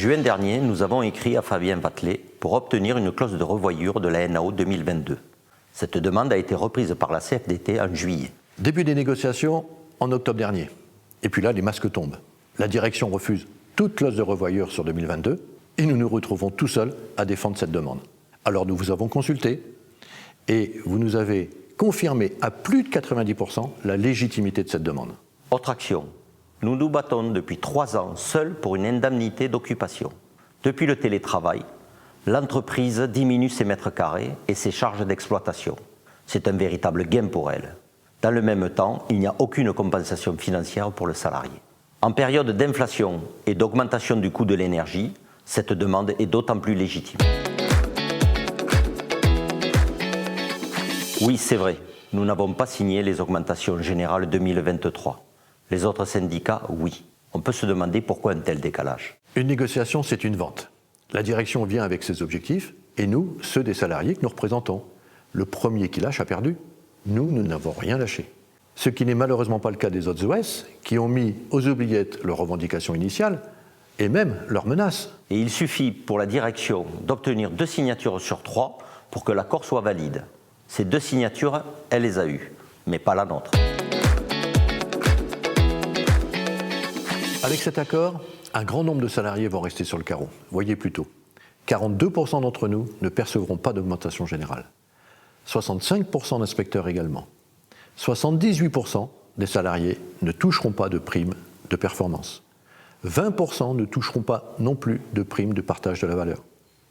juin dernier, nous avons écrit à Fabien Vatelet pour obtenir une clause de revoyure de la NAO 2022. Cette demande a été reprise par la CFDT en juillet. Début des négociations en octobre dernier. Et puis là, les masques tombent. La direction refuse toute clause de revoyure sur 2022 et nous nous retrouvons tout seuls à défendre cette demande. Alors nous vous avons consulté et vous nous avez confirmé à plus de 90% la légitimité de cette demande. Autre action. Nous nous battons depuis 3 ans seuls pour une indemnité d'occupation. Depuis le télétravail, l'entreprise diminue ses mètres carrés et ses charges d'exploitation. C'est un véritable gain pour elle. Dans le même temps, il n'y a aucune compensation financière pour le salarié. En période d'inflation et d'augmentation du coût de l'énergie, cette demande est d'autant plus légitime. Oui, c'est vrai, nous n'avons pas signé les augmentations générales 2023. Les autres syndicats, oui. On peut se demander pourquoi un tel décalage. Une négociation, c'est une vente. La direction vient avec ses objectifs et nous, ceux des salariés que nous représentons. Le premier qui lâche a perdu. Nous n'avons rien lâché. Ce qui n'est malheureusement pas le cas des autres OS, qui ont mis aux oubliettes leurs revendications initiales et même leurs menaces. Et il suffit pour la direction d'obtenir 2 signatures sur 3 pour que l'accord soit valide. Ces 2 signatures, elle les a eues, mais pas la nôtre. Avec cet accord, un grand nombre de salariés vont rester sur le carreau. Voyez plutôt, 42% d'entre nous ne percevront pas d'augmentation générale. 65% d'inspecteurs également. 78% des salariés ne toucheront pas de prime de performance. 20% ne toucheront pas non plus de prime de partage de la valeur.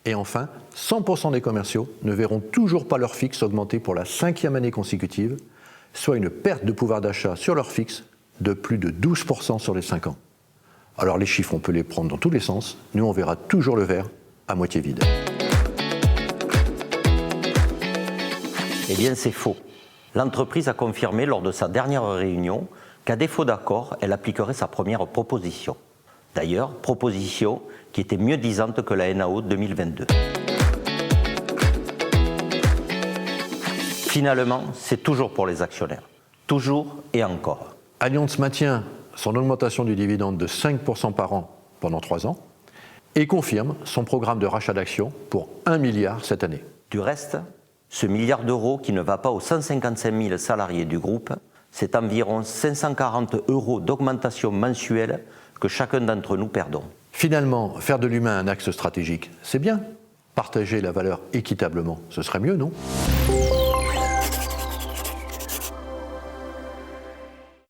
Et enfin, 100% des commerciaux ne verront toujours pas leur fixe augmenter pour la 5e année consécutive, soit une perte de pouvoir d'achat sur leur fixe de plus de 12% sur les 5 ans. Alors les chiffres, on peut les prendre dans tous les sens. Nous, on verra toujours le verre à moitié vide. Eh bien, c'est faux. L'entreprise a confirmé lors de sa dernière réunion qu'à défaut d'accord, elle appliquerait sa première proposition. D'ailleurs, proposition qui était mieux disante que la NAO 2022. Finalement, c'est toujours pour les actionnaires. Toujours et encore. Allianz maintient son augmentation du dividende de 5% par an pendant 3 ans et confirme son programme de rachat d'actions pour 1 milliard cette année. Du reste, ce milliard d'euros qui ne va pas aux 155 000 salariés du groupe, c'est environ 540 € d'augmentation mensuelle que chacun d'entre nous perdons. Finalement, faire de l'humain un axe stratégique, c'est bien. Partager la valeur équitablement, ce serait mieux, non ?